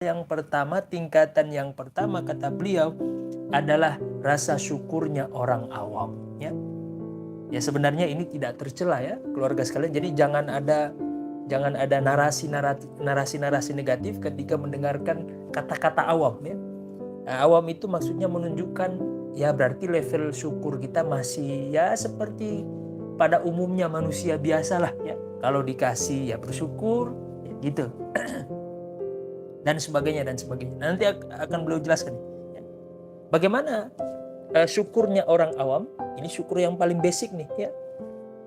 Yang pertama, tingkatan yang pertama kata beliau adalah rasa syukurnya orang awam, ya. Ya sebenarnya ini tidak tercela ya keluarga sekalian. Jadi jangan ada narasi negatif ketika mendengarkan kata-kata awam, ya. Nah, awam itu maksudnya menunjukkan ya berarti level syukur kita masih ya seperti pada umumnya manusia biasa lah, ya. Kalau dikasih ya bersyukur, ya, gitu. Dan sebagainya. Nanti akan beliau jelaskan, ya. Bagaimana syukurnya orang awam. Ini syukur yang paling basic nih, ya.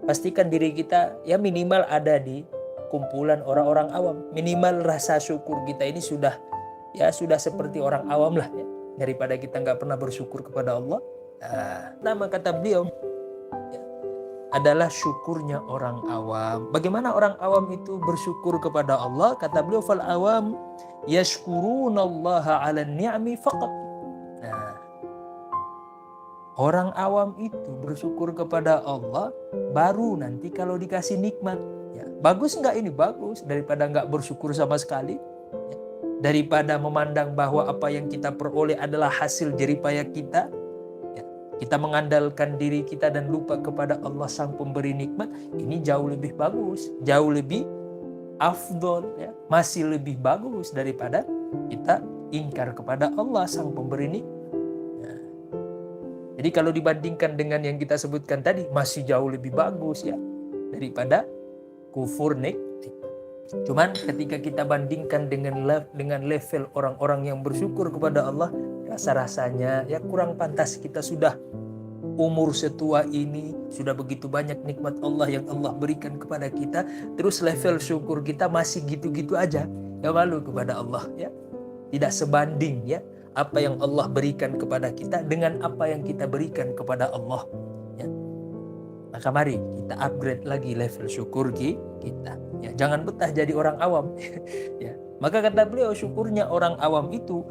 Pastikan diri kita ya minimal ada di kumpulan orang-orang awam. Minimal rasa syukur kita ini sudah seperti orang awam lah, ya. Daripada kita nggak pernah bersyukur kepada Allah. Nama kata beliau ya, adalah syukurnya orang awam. Bagaimana orang awam itu bersyukur kepada Allah? Kata beliau, fal awam yashkurunallaha 'ala ni'ami faqat. Nah, orang awam itu bersyukur kepada Allah baru nanti kalau dikasih nikmat. Ya, bagus nggak ini? Bagus. Daripada nggak bersyukur sama sekali. Ya, daripada memandang bahwa apa yang kita peroleh adalah hasil jeripaya kita. Ya, kita mengandalkan diri kita dan lupa kepada Allah sang pemberi nikmat. Ini jauh lebih bagus. Jauh lebih afdol, ya. Masih lebih bagus daripada kita ingkar kepada Allah sang pemberi nikmat. Jadi kalau dibandingkan dengan yang kita sebutkan tadi, masih jauh lebih bagus ya daripada kufur nikmat. Cuman ketika kita bandingkan dengan level orang-orang yang bersyukur kepada Allah, rasa-rasanya ya kurang pantas. Kita sudah umur setua ini, sudah begitu banyak nikmat Allah yang Allah berikan kepada kita, terus level syukur kita masih gitu-gitu aja. Ya malu kepada Allah, ya. Tidak sebanding ya apa yang Allah berikan kepada kita dengan apa yang kita berikan kepada Allah, ya. Maka mari kita upgrade lagi level syukur kita, ya. Jangan betah jadi orang awam. Ya. Maka kata beliau, syukurnya orang awam itu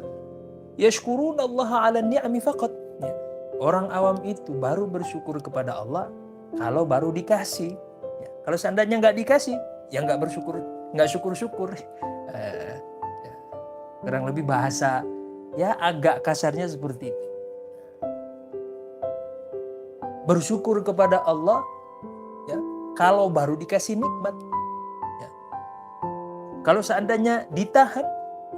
yashkurunallaha 'ala ni'ami faqat, ya. Orang awam itu baru bersyukur kepada Allah kalau baru dikasih, ya. Kalau seandainya nggak dikasih, ya nggak bersyukur, nggak syukur-syukur. Kurang lebih bahasa ya agak kasarnya seperti itu. Bersyukur kepada Allah ya kalau baru dikasih nikmat, ya. Kalau seandainya ditahan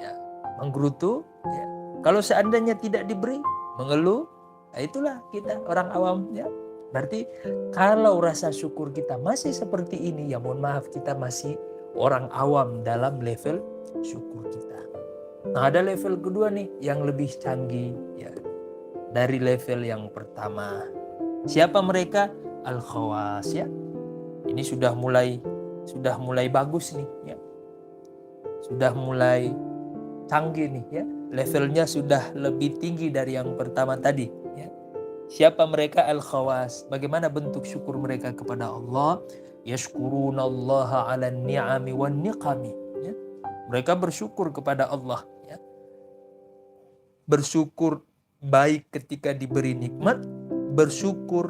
ya menggerutu, ya. Kalau seandainya tidak diberi mengeluh, nah itulah kita orang awam, ya. Berarti kalau rasa syukur kita masih seperti ini, ya mohon maaf, kita masih orang awam dalam level syukur kita. Nah, ada level kedua nih yang lebih canggih ya dari level yang pertama. Siapa mereka? Al-khawas, ya. Ini sudah mulai bagus nih, ya. Sudah mulai canggih nih, ya. Levelnya sudah lebih tinggi dari yang pertama tadi, ya. Siapa mereka? Al-khawas. Bagaimana bentuk syukur mereka kepada Allah? Yashkurunallaha 'ala ni'ami wan niqami, ya. Mereka bersyukur kepada Allah, ya. Bersyukur baik ketika diberi nikmat, bersyukur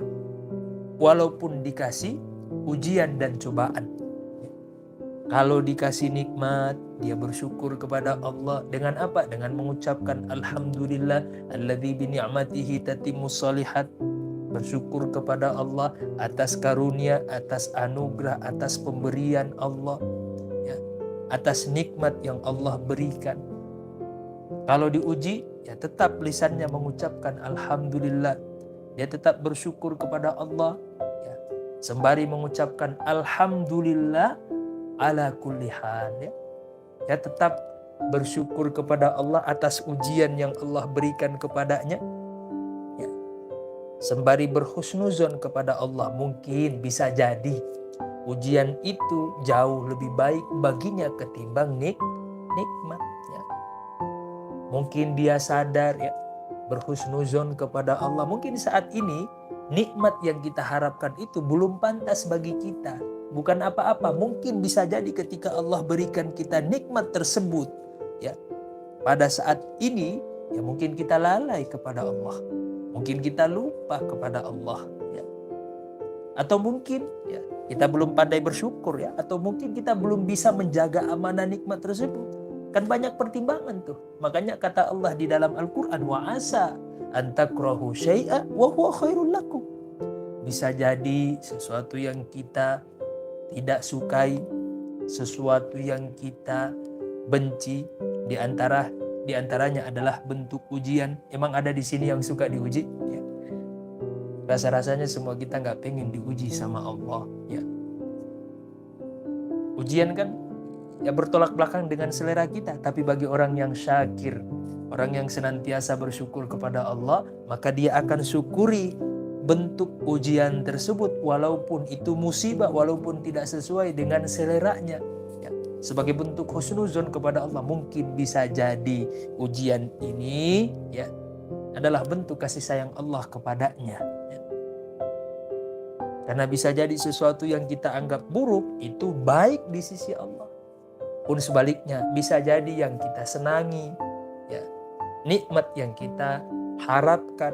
walaupun dikasih ujian dan cobaan. Kalau dikasih nikmat, dia bersyukur kepada Allah dengan apa? Dengan mengucapkan alhamdulillah alladzi bi ni'matihi tatimmus shalihat. Bersyukur kepada Allah atas karunia, atas anugerah, atas pemberian Allah, ya, atas nikmat yang Allah berikan. Kalau diuji, ya tetap lisannya mengucapkan alhamdulillah. Dia tetap bersyukur kepada Allah, ya, sembari mengucapkan alhamdulillah ala kulli hal, ya. Ya tetap bersyukur kepada Allah atas ujian yang Allah berikan kepadanya, ya. Sembari berhusnuzon kepada Allah, mungkin bisa jadi ujian itu jauh lebih baik baginya ketimbang nikmat, ya. Mungkin dia sadar, ya, berhusnuzon kepada Allah. Mungkin saat ini nikmat yang kita harapkan itu belum pantas bagi kita, bukan apa-apa. Mungkin bisa jadi ketika Allah berikan kita nikmat tersebut, ya, pada saat ini, ya mungkin kita lalai kepada Allah, mungkin kita lupa kepada Allah, ya. Atau mungkin ya kita belum pandai bersyukur, ya, atau mungkin kita belum bisa menjaga amanah nikmat tersebut. Kan banyak pertimbangan tuh. Makanya kata Allah di dalam Al-Quran, wa asa antakrahu syai'a wa huwa khairul lakum. Bisa jadi sesuatu yang kita tidak sukai, sesuatu yang kita benci, di antaranya adalah bentuk ujian. Emang ada di sini yang suka diuji? Ya. Rasa-rasanya semua kita nggak pengen diuji sama Allah. Ya. Ujian kan ya bertolak belakang dengan selera kita. Tapi bagi orang yang syakir, orang yang senantiasa bersyukur kepada Allah, maka dia akan syukuri bentuk ujian tersebut, walaupun itu musibah, walaupun tidak sesuai dengan seleranya. Ya. Sebagai bentuk husnuzon kepada Allah. Mungkin bisa jadi ujian ini ya adalah bentuk kasih sayang Allah kepadanya. Ya. Karena bisa jadi sesuatu yang kita anggap buruk itu baik di sisi Allah. Pun sebaliknya bisa jadi yang kita senangi, ya, nikmat yang kita harapkan,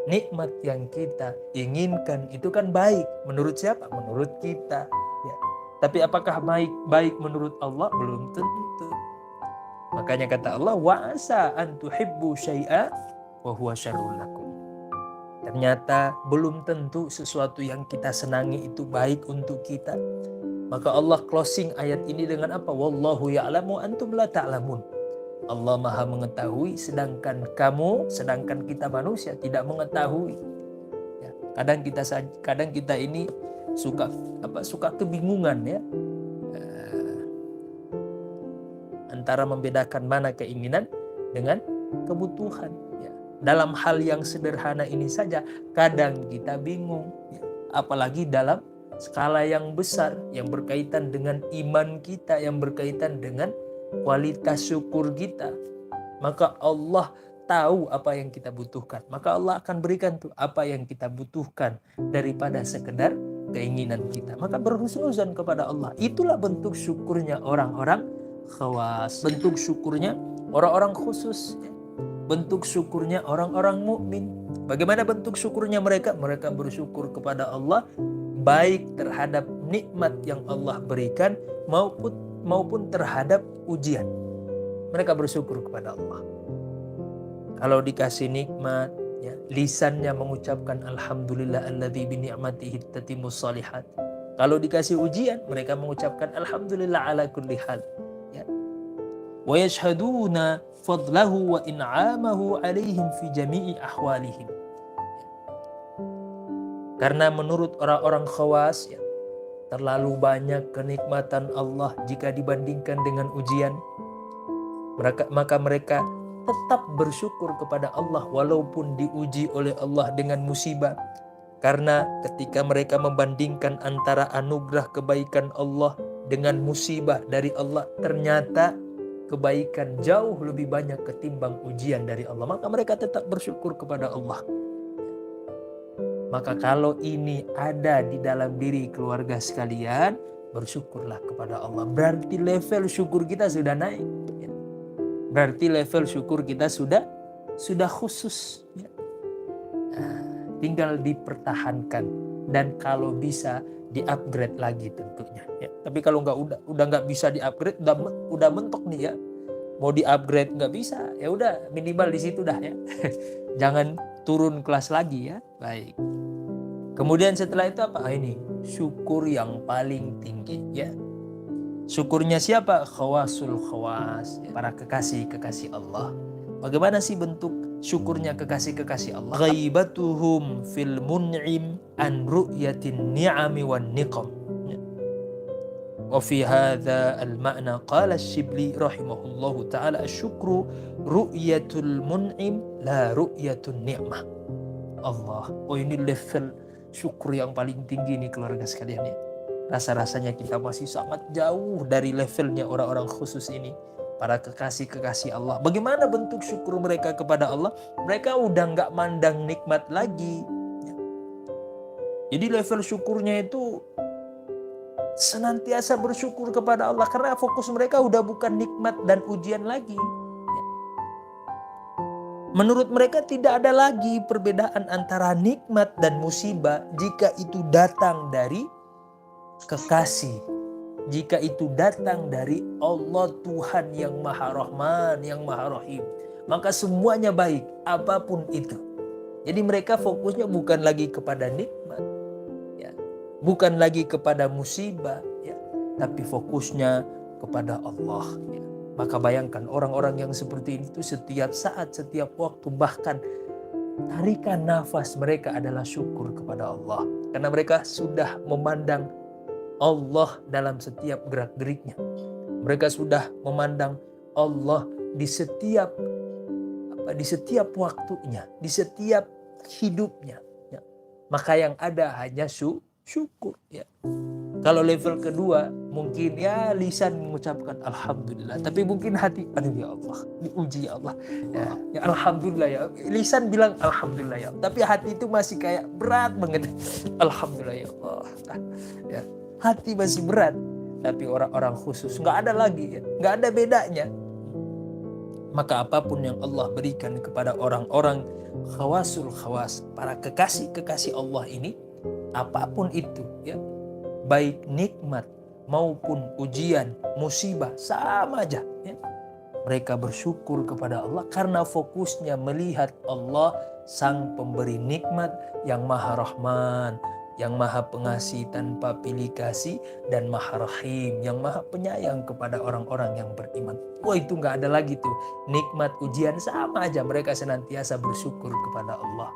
nikmat yang kita inginkan itu kan baik menurut siapa? Menurut kita. Ya. Tapi apakah baik menurut Allah? Belum tentu. Makanya kata Allah, wa asa an tuhibbu syai'a wa huwa syarrul lakum. Ternyata belum tentu sesuatu yang kita senangi itu baik untuk kita. Maka Allah closing ayat ini dengan apa? Wallahu ya'lamu antum la ta'lamun. Allah Maha mengetahui sedangkan kita manusia tidak mengetahui. Ya, kadang kita ini suka kebingungan ya. Antara membedakan mana keinginan dengan kebutuhan. Ya. Dalam hal yang sederhana ini saja kadang kita bingung. Ya. Apalagi dalam skala yang besar yang berkaitan dengan iman kita, yang berkaitan dengan kualitas syukur kita. Maka Allah tahu apa yang kita butuhkan. Maka Allah akan berikan tuh apa yang kita butuhkan daripada sekedar keinginan kita. Maka berhusnuzan kepada Allah. Itulah bentuk syukurnya orang-orang khawas. Bentuk syukurnya orang-orang khusus. Bentuk syukurnya orang-orang mukmin. Bagaimana bentuk syukurnya mereka? Mereka bersyukur kepada Allah baik terhadap nikmat yang Allah berikan maupun terhadap ujian. Mereka bersyukur kepada Allah. Kalau dikasih nikmat, ya, lisannya mengucapkan alhamdulillah alladzi bi ni'matihi tatimmus shalihat. Kalau dikasih ujian, mereka mengucapkan alhamdulillah ala kulli hal. Ya. Wa yashhaduna fadlahu wa in'amahu alaihim fi jami'i ahwalihim. Karena menurut orang-orang khawas ya, terlalu banyak kenikmatan Allah jika dibandingkan dengan ujian. Maka mereka tetap bersyukur kepada Allah walaupun diuji oleh Allah dengan musibah. Karena ketika mereka membandingkan antara anugerah kebaikan Allah dengan musibah dari Allah, ternyata kebaikan jauh lebih banyak ketimbang ujian dari Allah. Maka mereka tetap bersyukur kepada Allah. Maka kalau ini ada di dalam diri keluarga sekalian, bersyukurlah kepada Allah. Berarti level syukur kita sudah naik. Ya. Berarti level syukur kita sudah khusus. Ya. Nah, tinggal dipertahankan dan kalau bisa di-upgrade lagi tentunya. Ya. Tapi kalau udah nggak bisa di-upgrade, udah mentok nih ya. Mau di-upgrade nggak bisa, ya udah minimal di situ dah ya. Jangan turun kelas lagi ya. Baik. Kemudian setelah itu apa? Ini syukur yang paling tinggi ya. Syukurnya siapa? Khawasul khawas, ya. Para kekasih Allah. Bagaimana sih bentuk syukurnya kekasih Allah? Ghaibatuhum fil mun'im an ru'yatin ni'ami wan niqam. Wa fi hadha al-ma'na qala Ash-Shibli rahimahullahu ta'ala asy-syukru ru'yatul mun'im la ru'yatun ni'mah. Allah. Oh ini level syukur yang paling tinggi nih keluarga sekalian ya. Rasa-rasanya kita masih sangat jauh dari levelnya orang-orang khusus ini. Para kekasih Allah. Bagaimana bentuk syukur mereka kepada Allah? Mereka udah gak mandang nikmat lagi. Jadi level syukurnya itu senantiasa bersyukur kepada Allah. Karena fokus mereka udah bukan nikmat dan ujian lagi. Menurut mereka tidak ada lagi perbedaan antara nikmat dan musibah jika itu datang dari kekasih. jika itu datang dari Allah Tuhan yang Maha Rahman, yang Maha Rahim, maka semuanya baik, apapun itu. Jadi mereka fokusnya bukan lagi kepada nikmat, ya, bukan lagi kepada musibah, ya, tapi fokusnya kepada Allah. Ya. Maka bayangkan orang-orang yang seperti itu setiap saat, setiap waktu, bahkan tarikan nafas mereka adalah syukur kepada Allah. Karena mereka sudah memandang Allah dalam setiap gerak-geriknya. Mereka sudah memandang Allah di setiap waktunya, di setiap hidupnya. Ya. Maka yang ada hanya syukur. Ya. Kalau level kedua mungkin ya lisan mengucapkan alhamdulillah, tapi mungkin hati, aduh ya Allah, diuji ya Allah. Ya alhamdulillah ya. Lisan bilang alhamdulillah ya, tapi hati itu masih kayak berat banget. Alhamdulillah ya Allah. Ya. Hati masih berat, tapi orang-orang khusus nggak ada lagi, ya. Nggak ada bedanya. Maka apapun yang Allah berikan kepada orang-orang khawasul khawas, para kekasih-kekasih Allah ini, apapun itu, ya, baik nikmat maupun ujian, musibah, sama aja. Ya. Mereka bersyukur kepada Allah karena fokusnya melihat Allah sang pemberi nikmat yang Maha Rahman, yang Maha Pengasih tanpa pilih kasih, dan Maha Rahim, yang Maha Penyayang kepada orang-orang yang beriman. Wah, itu nggak ada lagi tuh nikmat, ujian, sama aja mereka senantiasa bersyukur kepada Allah.